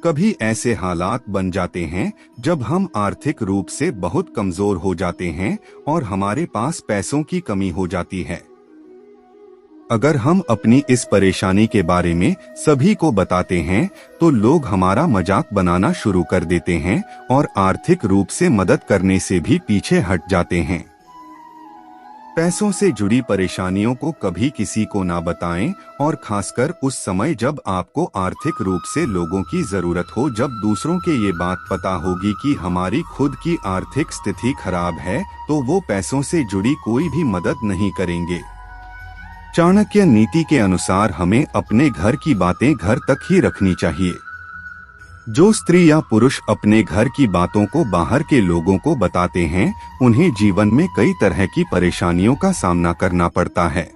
कभी ऐसे हालात बन जाते हैं जब हम आर्थिक रूप से बहुत कमजोर हो जाते हैं और हमारे पास पैसों की कमी हो जाती है। अगर हम अपनी इस परेशानी के बारे में सभी को बताते हैं तो लोग हमारा मजाक बनाना शुरू कर देते हैं और आर्थिक रूप से मदद करने से भी पीछे हट जाते हैं। पैसों से जुड़ी परेशानियों को कभी किसी को ना बताएं, और खासकर उस समय जब आपको आर्थिक रूप से लोगों की जरूरत हो। जब दूसरों के ये बात पता होगी कि हमारी खुद की आर्थिक स्थिति खराब है तो वो पैसों से जुड़ी कोई भी मदद नहीं करेंगे। चाणक्य नीति के अनुसार हमें अपने घर की बातें घर तक ही रखनी चाहिए। जो स्त्री या पुरुष अपने घर की बातों को बाहर के लोगों को बताते हैं, उन्हें जीवन में कई तरह की परेशानियों का सामना करना पड़ता है।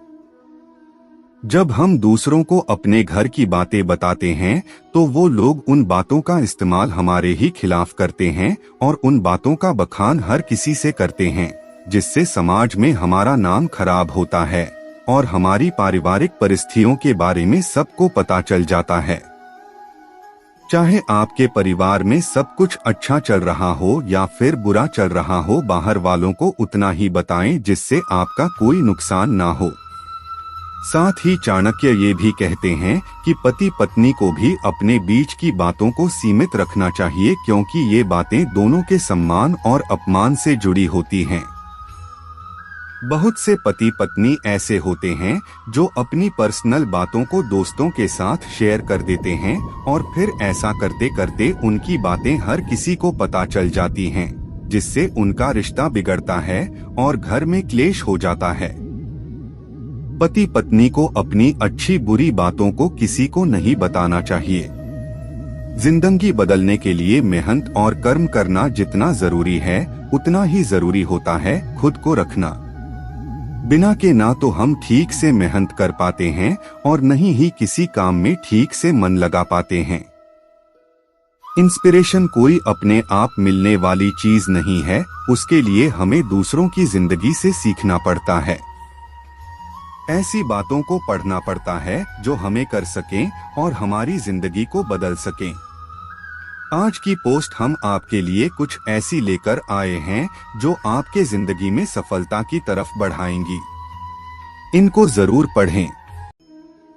जब हम दूसरों को अपने घर की बातें बताते हैं तो वो लोग उन बातों का इस्तेमाल हमारे ही खिलाफ करते हैं और उन बातों का बखान हर किसी से करते हैं, जिससे समाज में हमारा नाम खराब होता है और हमारी पारिवारिक परिस्थितियों के बारे में सबको पता चल जाता है। चाहे आपके परिवार में सब कुछ अच्छा चल रहा हो या फिर बुरा चल रहा हो, बाहर वालों को उतना ही बताएं जिससे आपका कोई नुकसान ना हो। साथ ही चाणक्य ये भी कहते हैं कि पति पत्नी को भी अपने बीच की बातों को सीमित रखना चाहिए, क्योंकि ये बातें दोनों के सम्मान और अपमान से जुड़ी होती हैं। बहुत से पति पत्नी ऐसे होते हैं जो अपनी पर्सनल बातों को दोस्तों के साथ शेयर कर देते हैं और फिर ऐसा करते करते उनकी बातें हर किसी को पता चल जाती हैं, जिससे उनका रिश्ता बिगड़ता है और घर में क्लेश हो जाता है। पति पत्नी को अपनी अच्छी बुरी बातों को किसी को नहीं बताना चाहिए। जिंदगी बदलने के लिए मेहनत और कर्म करना जितना जरूरी है, उतना ही जरूरी होता है खुद को रखना। बिना के ना तो हम ठीक से मेहनत कर पाते हैं और नहीं ही किसी काम में ठीक से मन लगा पाते हैं। इंस्पिरेशन कोई अपने आप मिलने वाली चीज नहीं है, उसके लिए हमें दूसरों की जिंदगी से सीखना पड़ता है। ऐसी बातों को पढ़ना पड़ता है जो हमें कर सकें और हमारी जिंदगी को बदल सकें। आज की पोस्ट हम आपके लिए कुछ ऐसी लेकर आए हैं जो आपके जिंदगी में सफलता की तरफ बढ़ाएंगी। इनको जरूर पढ़ें,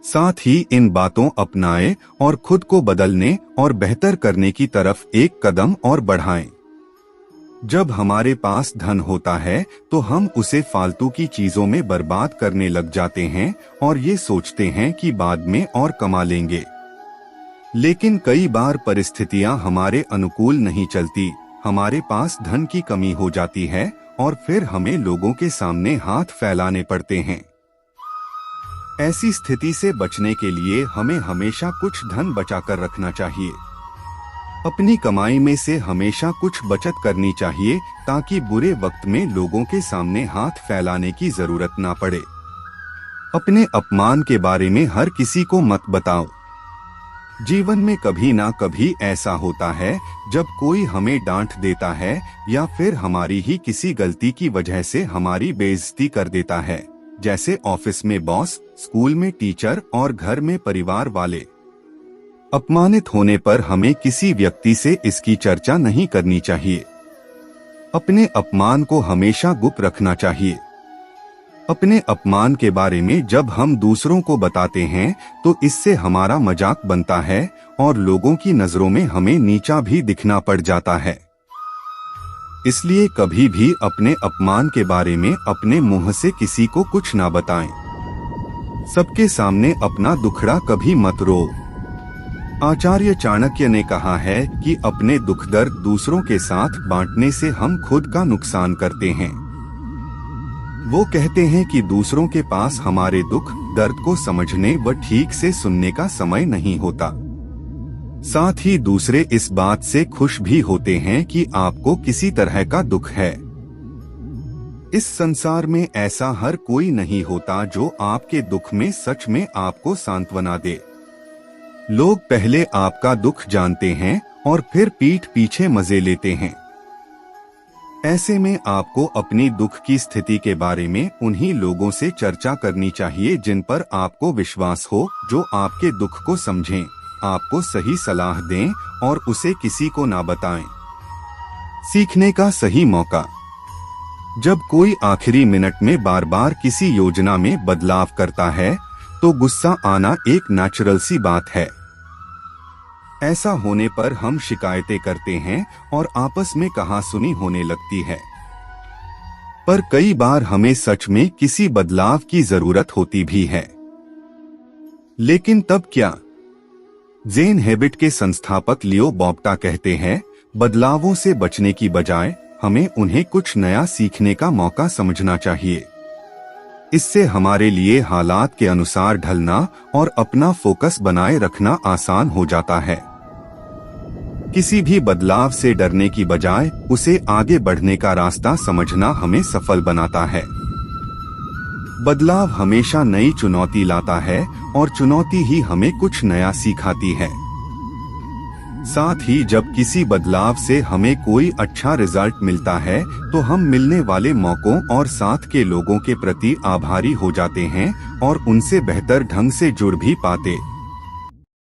साथ ही इन बातों अपनाएं और खुद को बदलने और बेहतर करने की तरफ एक कदम और बढ़ाएं। जब हमारे पास धन होता है तो हम उसे फालतू की चीजों में बर्बाद करने लग जाते हैं और ये सोचते हैं कि बाद में और कमा लेंगे। लेकिन कई बार परिस्थितियां हमारे अनुकूल नहीं चलती, हमारे पास धन की कमी हो जाती है और फिर हमें लोगों के सामने हाथ फैलाने पड़ते हैं। ऐसी स्थिति से बचने के लिए हमें हमेशा कुछ धन बचाकर रखना चाहिए। अपनी कमाई में से हमेशा कुछ बचत करनी चाहिए ताकि बुरे वक्त में लोगों के सामने हाथ फैलाने की जरूरत ना पड़े। अपने अपमान के बारे में हर किसी को मत बताओ। जीवन में कभी ना कभी ऐसा होता है जब कोई हमें डांट देता है या फिर हमारी ही किसी गलती की वजह से हमारी बेइज्जती कर देता है, जैसे ऑफिस में बॉस, स्कूल में टीचर और घर में परिवार वाले। अपमानित होने पर हमें किसी व्यक्ति से इसकी चर्चा नहीं करनी चाहिए। अपने अपमान को हमेशा गुप्त रखना चाहिए। अपने अपमान के बारे में जब हम दूसरों को बताते हैं तो इससे हमारा मजाक बनता है और लोगों की नजरों में हमें नीचा भी दिखना पड़ जाता है। इसलिए कभी भी अपने अपमान के बारे में अपने मुंह से किसी को कुछ ना बताएं। सबके सामने अपना दुखड़ा कभी मत रो। आचार्य चाणक्य ने कहा है कि अपने दुख दर्द दूसरों के साथ बांटने से हम खुद का नुकसान करते हैं। वो कहते हैं कि दूसरों के पास हमारे दुख दर्द को समझने व ठीक से सुनने का समय नहीं होता। साथ ही दूसरे इस बात से खुश भी होते हैं कि आपको किसी तरह का दुख है। इस संसार में ऐसा हर कोई नहीं होता जो आपके दुख में सच में आपको सांत्वना दे। लोग पहले आपका दुख जानते हैं और फिर पीठ पीछे मजे लेते हैं। ऐसे में आपको अपनी दुख की स्थिति के बारे में उन्हीं लोगों से चर्चा करनी चाहिए जिन पर आपको विश्वास हो, जो आपके दुख को समझें, आपको सही सलाह दें और उसे किसी को ना बताएं। सीखने का सही मौका। जब कोई आखिरी मिनट में बार बार किसी योजना में बदलाव करता है तो गुस्सा आना एक नेचुरल सी बात है। ऐसा होने पर हम शिकायतें करते हैं और आपस में कहासुनी होने लगती है। पर कई बार हमें सच में किसी बदलाव की जरूरत होती भी है। लेकिन तब क्या? ज़ेन हैबिट के संस्थापक लियो बॉब्टा कहते हैं, बदलावों से बचने की बजाय हमें उन्हें कुछ नया सीखने का मौका समझना चाहिए। इससे हमारे लिए हालात के अनुसार ढलना और अपना फोकस बनाए रखना आसान हो जाता है। किसी भी बदलाव से डरने की बजाय उसे आगे बढ़ने का रास्ता समझना हमें सफल बनाता है। बदलाव हमेशा नई चुनौती लाता है और चुनौती ही हमें कुछ नया सिखाती है। साथ ही जब किसी बदलाव से हमें कोई अच्छा रिजल्ट मिलता है तो हम मिलने वाले मौकों और साथ के लोगों के प्रति आभारी हो जाते हैं और उनसे बेहतर ढंग से जुड़ भी पाते।